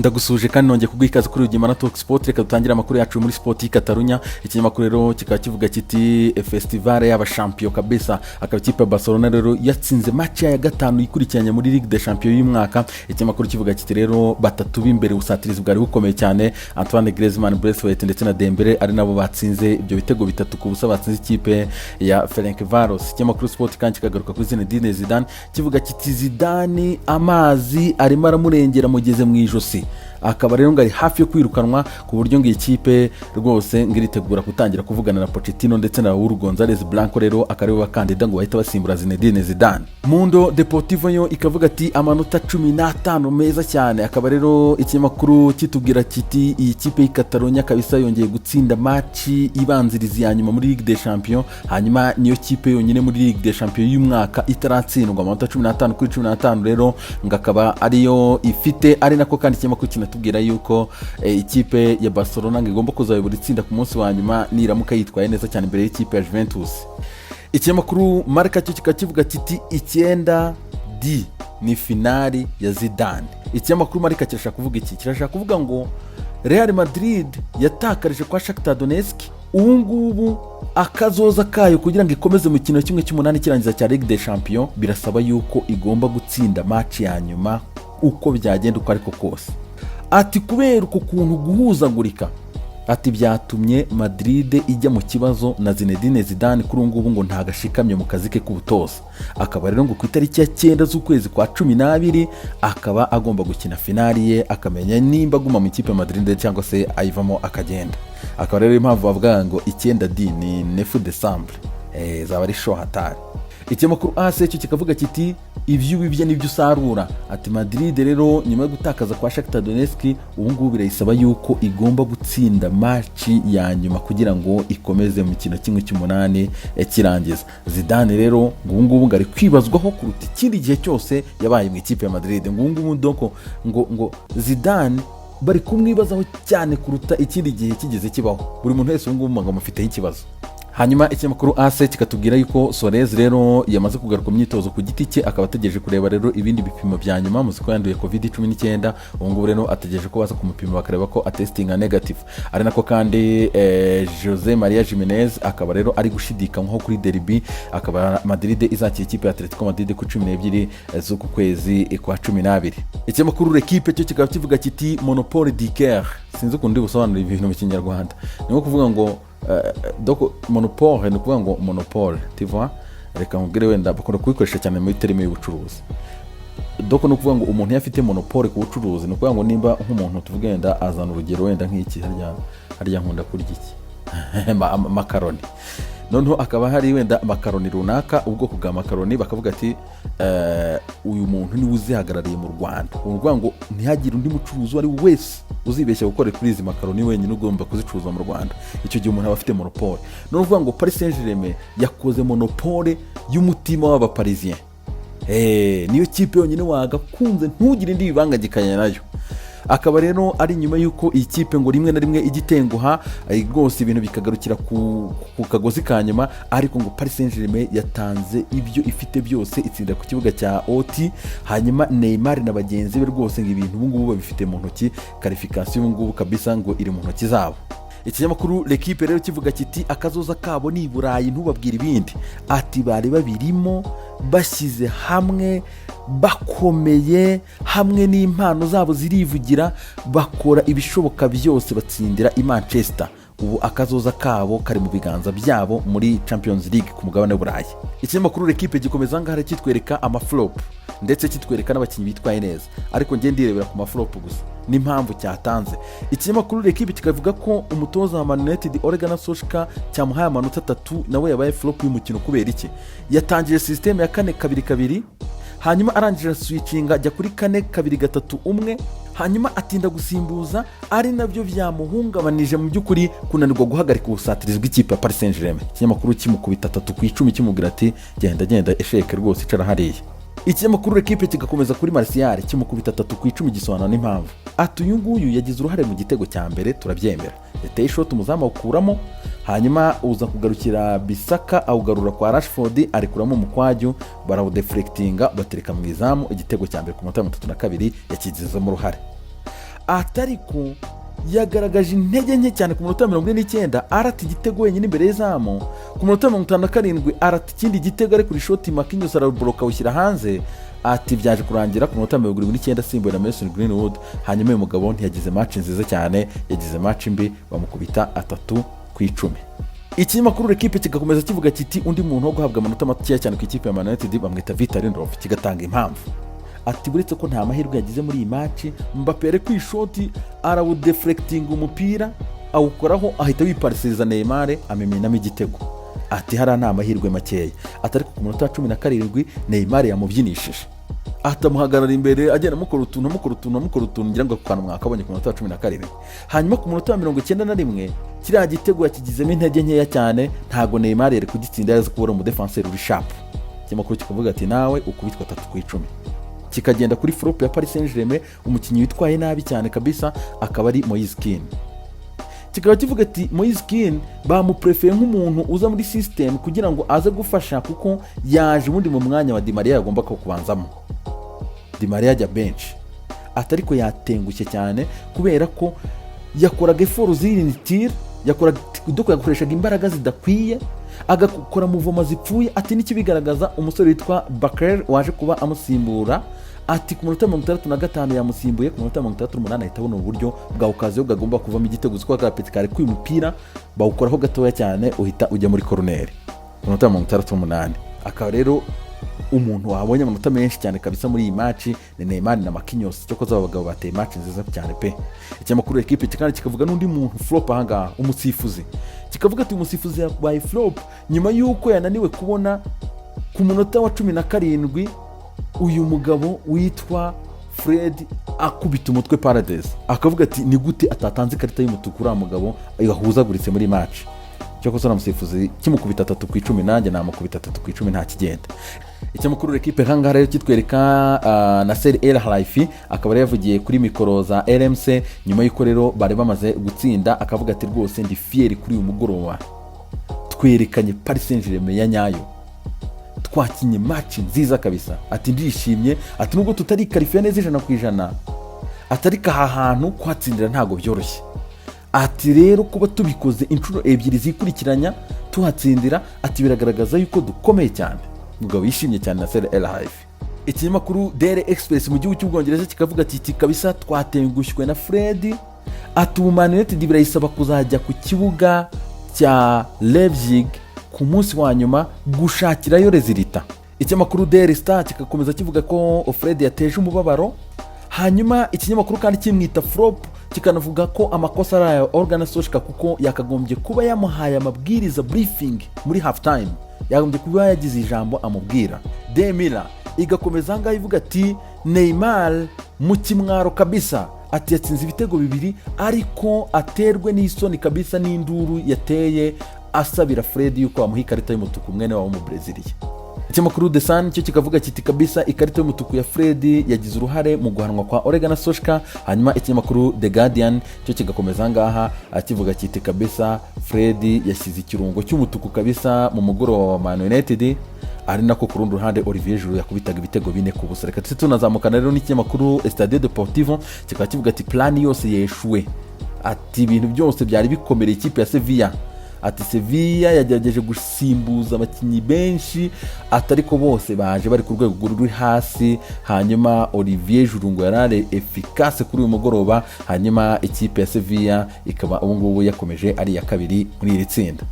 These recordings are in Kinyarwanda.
ndagusuje kandi nongeye kuguha ikaze kuri Rugimana Talk Sport. Reka dutangire amakuru yacu muri Sport y'Ikatarunya. Ikinyamakuru rero kikaba kivuga kiti festival y'abashampion kabisa. Akaba ikipe ya Barcelona rero yatsinze match ya gatanu ikurikiranye muri Ligue des Champions y'uyu mwaka. Ikinyamakuru kivuga kiti rero batatu b'imbere usatiriza bwari bukomeye cyane, Antoine Griezmann, Braithwaite ndetse na Dembele ari nabo batsinze ibyo bitego bitatu ku busa batsinze ikipe ya Ferencvaros. Ikinyamakuru Sport kandi kikagaruka kuri Zinedine Zidane kivuga kiti Zidane amazi arimo aramurengera mugeze mu ijosi, akaba rero ngari hafi yo kwirukanwa ku buryo ngo ikipe rwose ngiritegura kutangira kuvugana na Pochettino ndetse na Raul González Blanco rero akariwe bakandida ngo bahita basimbura Zinedine Zidane. Mundo Deportivo yo ikavuga ati amanota 15 meza cyane. Akaba rero ikinyamakuru kitubwira kiti iyi kipe y'Ikatarunya kabisa yongeye gutsinda match ibanziriza ya nyuma muri Ligue des Champions, hanyuma niyo kipe yonyine muri Ligue des Champions y'umwaka itaratsindwa amanota 15 kuri 15 rero ngakaba ariyo ifite, ari nako kandi ikinyamakuru kinatubwira yuko ikipe ya Barcelona ngigomba kuzayobora itsinda ku munsi wa nyuma niramuka yitwaye neza cyane imbere y'ikipe ya Juventus. Ikinyamakuru Marca cyo kikakivuga kiti 9D ni finali ya Zidane. Ikinyamakuru Marca kirashaka kuvuga iki? Kirashaka kuvuga ngo Real Madrid yatakarije kwa Shakhtar Donetsk, ngubu akazoza kayo kugira ngo ikomeze mu kintu kimwe cy'umunani kirangiza cya Ligue des Champions birasaba yuko igomba gutsinda match ya nyuma uko byagenda uko ariko kose. Ati kubera uko kuntu guhuzagurika ati byatumye Madrid ijya mu kibazo na Zinedine Zidane kuri ngubu ngo ntagashikamye mu kazi ke k'ubutoza. Akaba rero ngo ku itariki ya 9 z'ukwezi kwa 12 akaba agomba gukina finali ye, akamenya nimba guma mu ikipe ya Madrid cyangwa se ayivamo akagenda. Akaba rero impamvu bavuga ngo 9D ni 9 December zaba ari show hatari. Ikinyamakuru AC cyo kikavuga kiti ivyo bibye nibyo usarura. Ati Madrid rero nyuma yo gutakaza kwa Shakhtar Donetsk ubu ngubu birayisaba yuko igomba gutsinda match ya nyuma kugira ngo ikomeze mu kintu kimwe cy'umunani kirangiza. Zidane rero ubu ngubu ngari kwibazwaho kuruta ikindi gihe cyose yabaye mu ikipe ya Madrid. Ngubu ndoko ngo Zidane bari kumwibazaho cyane kuruta ikindi gihe kigeze kibaho. Buri muntu wese ngubu ngo amufiteho ikibazo. Hanyuma ikinyamakuru AC kikatubwira yuko Suarez rero yamaze kugaruka mu myitozo ku giti cye, akaba ategereje kureba rero ibindi bipimo bya nyuma muziko yanduye COVID-19. ubu ngubu rero ategereje ko baza kumupima bakareba ko atestinga negative. Ari nako kandi Jose Maria Jimenez akaba rero ari gushidikanywaho kuri derby, akaba Madrid izakira ikipe ya Atletico Madrid ku 12 z'uku kwezi kwa 12. Ikinyamakuru L'Equipe cyo kikaba kivuga kiti Monopole d'Iker. Sinzi ukundi busobanura ibintu mu Kinyarwanda. Niko kuvuga ngo doko monopole ni kuvuga ngo monopole tiva, reka nkubwire wenda bakora kubikoresha cyane muri terime y'ubucuruzi. Doko no kuvuga ngo umuntu yafite monopole ku bucuruzi, ni kuvuga ngo nimba nk'umuntu tuvuge wenda azana urugero wenda nk'iki harya nkunda kurya iki makaroni, noneho akaba hari wenda makaroni runaka, ubwoko bwa makaroni bakavuga ati uyu muntu ni uzihagarariye mu Rwanda. Uvuga ngo ntihagire undi mucuruzi ari wese uzibeshya gukora kuri izi makaroni wenyine ugomba kuzicuruza mu Rwanda. Icyo gihe umuntu aba afite monopole. No uvuga ngo Paris Saint-Germain yakoze monopole y'umutima w'abaparisien. Niyo kipe yonyine wagakunze ntugire indi bibangagikanya nayo. Akaba rero ari nyuma yuko iyi kipe ngo rimwe na rimwe igitenguha rwose ibintu bikagarukira ku kagozi ka nyuma, ariko ngo Paris Saint-Germain yatanze ibyo ifite byose itsinda ku kibuga cya OT. Hanyuma Neymar na bagenzi be rwose ngo ibintu ubu ngubu babifite mu ntoki, qualification ubu ngubu kabisa ngo iri mu ntoki zabo. Ikinyamakuru L'Equipe rero kivuga kiti akazoza kabo ni Burayi ntubabwira ibindi. Ati bari babirimo bashyize hamwe bakomeye hamwe n'impano zabo zirivugira, bakora ibishoboka byose batsindira i Manchester. Ubu akazoza kabo kari mu biganza byabo muri Champions League ku mugabane w'Uburayi. Ikinyamakuru L'Equipe gikomeza ngahara kitwereka amaflop ndetse kitwereka n'abakinnyi bitwaye neza, ariko ngiye ndirebera ku maflop gusa n'impamvu cyatanze. Ikinyamakuru L'Equipe kikavuga ko umutoza wa Man United Ole Gunnar Solskjaer cyamuhaye amanota 3 nawe yabaye flop y'umukino. Kubera iki? Yatangije system ya 4-2-2, hanyuma arangije switchinga ajya kuri 4-2-3-1, hanyuma atinda gusimbuza, ari nabyo byamuhungabanije mu by'ukuri kunanirwa guhagarika ubusatirizi bw'ikipe ya Paris Saint-Germain. Ikinyamakuru kimukubita 3-10 kimubwira ati genda esheke rwose icara hariya. Ikinyamakuru L'Equipe kigakomeza kuri Martial kimukubita 3-10 gisobanura n'impamvu. Ati uyu nguyu yagize uruhare mu gitego cya mbere turabyemera, yateye shot umuzamu awukuramo, hanyuma uza kugarukira Bisaka awugarura kwa Rashford arikuramo umukwaju, barawudeflectinga batereka mu izamu, igitego cya mbere ku munota 32 yakigizemo uruhare. atariko yagaragaje intege nke cyane ku munota 49 arata igitego wenyine imbere y'izamu, ku munota 57 arata ikindi gitego ari kuri shoti Marquinhos araboroka awushyira hanze. Ati byaje kurangira ku munota 79 asimbuye na Mason Greenwood. Hanyuma uyu mugabo ntiyagize match nziza cyane, yagize match mbi, bamukubita 3-10. Ikinyamakuru L'Equipe kigakomeza kivuga kiti undi muntu wo guhabwa amanota makeya cyane ku ikipe ya Man United bamwita Victor Lindelof, kigatanga impamvu. Ati buretse ko nta mahirwe yagize muri iyi match, Mbappé ari kwishoti arawudeflecting umupira awukoraho ahita wiparisiriza Neymar amemenamo igitego. Ati hari nta mahirwe makeya. Atari ku munota 17 Neymar yamubyinishije, atamuhagarara imbere agenda mukora utuntu ngira ngo akwana mwakabonye ku munota 17. Hanyuma ku munota 91 kiriya gitego yakigizemo intege nkeya cyane, ntago Neymar yari kugitsinda, yaza kubura mu defenseur uri sharp. Ikinyamakuru kikavuga ati nawe ukubitwa 3-10. Kikagenda kuri flop ya Paris Saint-Germain, umukinnyi witwaye nabi cyane kabisa akaba ari Moise Kean. Kikaba kivuga ati Moise Kean bamuprefeye nk'umuntu uza muri system kugira ngo aze gufasha, kuko yaje ubundi mu mwanya wa Di Maria yagomba ko kubanzamo. Di Maria ajya bench, atariko yatengushye cyane kubera ko yakoraga effort z'initir, yakoreshaga imbaraga zidakwiye, agakora muvoma zipfuye. Ati n'ikibigaragaza umusore witwa Bakar waje kuba amusimbura, ati ku munota 65 yamusimbuye, ku munota 68 ahita abona uburyo bwa ukaziyo gagomba kuvamo igitego ziko agapeti kare ku mupira bawukoraho gatoya cyane uhita ujya muri corner. Ku munota 68 akaba rero umuntu wabonye amanota menshi cyane kabisa muri iyi match ni Neymar na Marquinhos, cyo koza abagabo bateye match nziza cyane pe. Ikinyamakuru L'Equipe kandi kikavuga n'undi muntu flop ahanga, umusifuzi. Kikavuga ati umusifuzi yabaye flop nyuma yuko yananiwe kubona ku munota wa 17 uyu mugabo witwa Fred akubita umutwe Paredes. Akavuga ati ni gute atatanze ikarita y'umutuku uriya mugabo yahuzaguritse muri match. Cyo koza umusifuzi kimukubita 3-10, nanjye namukubita 3-10 nta kigenda. Ikinyamakuru L'Equipe hanga rero kitwereka Nasser El Khelaifi akaba yavugiye kuri mikoro za RMC nyuma y'uko rero bari bamaze gutsinda, akavuga ati rwose ndi fier kuri uyu mugoroba, twerekanye Paris Saint-Germain ya nyayo, twakinye match nziza kabisa. Ati ndishimye, ati nubwo tutari qualifié neza 100%, atari ka hantu kwatsindira ntago byoroshye. Ati rero kuba tubikoze inshuro ebyiri zikurikiranya tuhatsindira, ati biragaragaza yuko dukomeye cyane. Mugabo yishimye cyane na Nasser El Khelaifi. Ikinyamakuru Daily Express mu gihugu cy'Ubwongereza kikavuga ati kabisa twatengushywe na Fred, ati Man United birayisaba kuzajya ku kibuga cya Leipzig ku munsi wa nyuma gushakirayo rezilita. Ikinyamakuru Daily Star kikakomeza kivuga ko Fred yateje umubabaro. Hanyuma ikinyamakuru kandi kimwita flop, kikanavuga ko amakosa ari aya Organ Solskjaer kuko yakagombye kuba yamuhaye amabwiriza briefing muri half time, yagombye kuba yagize ijambo amubwira. Demira igakomeza ngaho ivuga ati Neymar mu kimwaro kabisa, ati yatsinze ibitego 2 ariko aterwe n'isoni kabisa n'induru yateye asabira Fred yuko amuha ikarita y'umutuku mwene wa mu Braziliya. Ikinyamakuru The Sun cyo kikavuga kiti kabisa ikarita y'umutuku ya Fred yagize uruhare mu guhanwa kwa Organ Solskjaer. Hanyuma ikinyamakuru The Guardian cyo kigakomeza ngaha akivuga kiti kabisa Fred yashyize ikirungo cy'umutuku kabisa mu mugoroba wa Man United, ari nako ku rundi ruhande Olivier Giroud yakubitaga ibitego 4-0. Reka tunazamukana rero n'ikinyamakuru Stade Deportivo kikaba kivuga ati plan yose yeshuwe, ati ibintu byose byari bikomereye ikipe ya Sevilla. Ati Sevilla yagerageje gusimbuza abakinnyi benshi, atariko bose baje bari ku rwego ruri hasi. Hanyuma Olivier Giroud yarare efficace kuri uyu mugoroba, hanyuma ikipe ya Sevilla ikaba ubu ngubu yakomeje ari ya kabiri muri iri tsinda.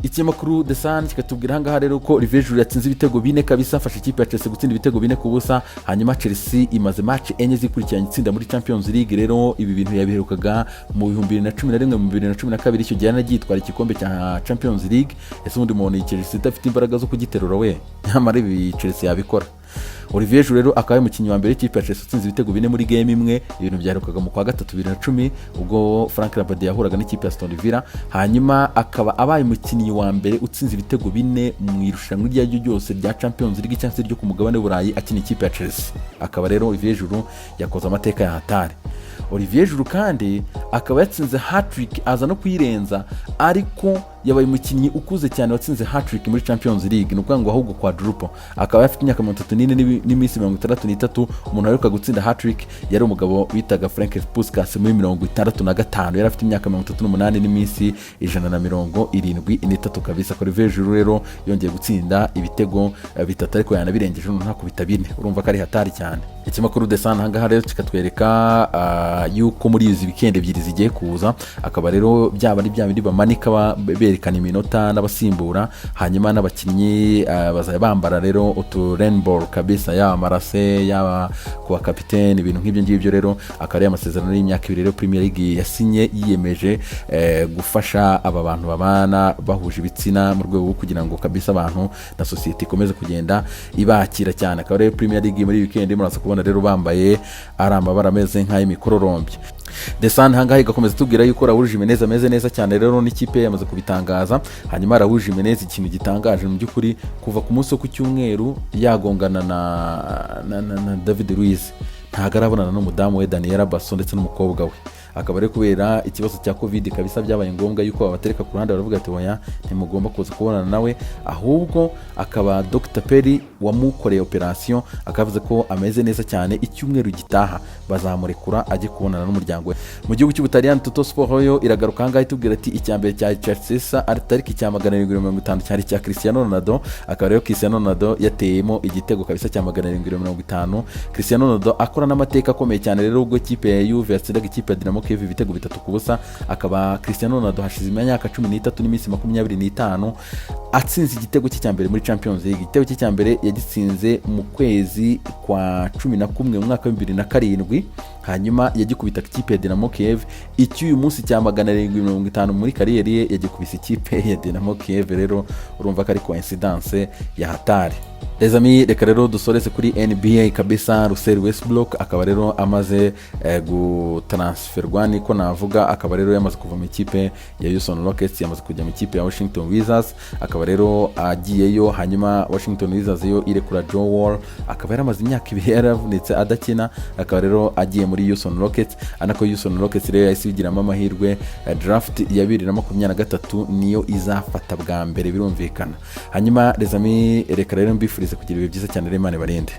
Ikinyamakuru The Sun kikatubwira hangaha rero ko Olivier Giroud yatsinze ibitego 4 kabisa, afashe ikipe ya Chelsea gutsinda ibitego 4-0. Hanyuma Chelsea imaze match 4 zikurikiranye itsinda muri Champions League. Rero ibi bintu yabiherukaga mu 2011 mu 2012 icyo gihe yanagitwara igikombe cya Champions League. Ese undi muntu Chelsea idafite imbaraga zo kugiterura we, nyamara ibi Chelsea yabikora. Olivier Giroud rero akaba umukinnyi wa mbere ikipe ya Chelsea utsinze ibitego 4 muri game imwe. Ibintu byaherukaga mu kwa gatatu 2010 ubwo Frank Lampard yahuraga n'ikipe ya Aston Villa. Hanyuma akaba abaye umukinnyi wa mbere utsinze ibitego 4 mu irushanwa ry'iryo ryose rya Champions League cyangwa se ryo ku mugabane w'Uburayi akina ikipe ya Chelsea. Akaba rero Olivier Giroud yakoze amateka ya hatari. Olivier Giroud kandi akaba yatsinze hat-trick aza no kuyirenza, ariko yabaye umukinnyi ukuze cyane watsinze hat-trick muri Champions League, ni ukuvuga ngo ahubwo quadruple. Akaba afite imyaka 34 n'iminsi 63. Umuntu aheruka gutsinda hat-trick yari umugabo witaga Frank Puskas muri 65. Yari afite imyaka 38 n'iminsi 173 kabisa. Olivier Giroud rero yongeye gutsinda ibitego bitatu ariko yanabirengeje nta kubita bine. Urumva ko ari hatari cyane. Ikimakuru The Sun hangaha rero kikatwereka yuko muri izi weekend ebyiri zigiye kuza akaba rero byaba ari bya bindi bamanika berekana iminota n'abasimbura, hanyuma n'abakinnyi bazaya bambara rero utu rainbow kabisa, ya marase ya kuwa kapiteni, ibintu nk'ibyo ngibyo. Rero akaba ari amasezerano y'imyaka 2 rero Premier League yasinye yiyemeje gufasha aba bantu babana bahuje ibitsina mu rwego rwo kugira ngo kabisa abantu na society ikomeze kugenda ibakira cyane. Akaba rero Premier League muri weekend muraza kubona rero bambaye ari amabara ameze nk'ay'imikororombya. The Sun hangaha igakomeza tubwira yuko Raúl Jiménez ameze neza cyane rero n'ikipe yamaze kubitangaza. Hanyuma Raúl Jiménez ikintu gitangaje mu by'ukuri kuva ku munsi wo ku cyumweru yagongana na David Luiz, ntago arabonana n'umudamu we Daniela Basso ndetse n'umukobwa we. Akaba ari kubera ikibazo cya covid kabisa byabaye ngombwa yuko babatereka ku ruhande, baravuga ati oya ntimugomba kuza kubonana nawe, ahubwo akaba Dr Perry wamukoreye operation akavuze ko ameze neza cyane, icyumweru gitaha bazamurekura ajye kubonana n'umuryango we. Mu gihugu cy'Ubutaliyani Tutto Sport yo iragaruka hangaha itubwira ati icyambere cya Chelsea ari tariki cya 750 cyari cya Cristiano Ronaldo. Akaba rero Cristiano Ronaldo yateyemo igitego kabisa cya 750. Cristiano Ronaldo akora n'amateka akomeye cyane rero ubwo ikipe ya Juve yatsindaga ikipe ya Dinamo Kiev ibitego 3-0. Akaba Cristiano Ronaldo hashize imyaka 13 n'iminsi 25 atsinze igitego cye cyambere muri Champions League. Igitego cye cyambere yagitsinze mu kwezi kwa 11 mu mwaka wa 2007, hanyuma yagikubita ikipe ya Dinamo Kiev. Uyu munsi cya 750 muri kariyeri ye yagikubise ikipe ya Dinamo Kiev. Rero urumva ko ari coincidence ya hatari. Les amis, reka rero dusoreze kuri NBA kabisa. Russell Westbrook akaba rero amaze gutransferwa niko navuga, akaba rero yamaze kuva mu ikipe ya Houston Rockets yamaze kujya mu ikipe ya Washington Wizards. Akaba rero agiyeyo, hanyuma Washington Wizards yo irekura Joe Wall, akaba yaramaze imyaka 2 yaravunitse adakina. Akaba rero agiye muri Houston Rockets, anako Houston Rockets rero yahise bigiramo amahirwe draft ya 2023 niyo izafata bwa mbere birumvikana. Hanyuma les amis, reka rero mbifurize kugira ibihe byiza cyane, Imana ibarinde.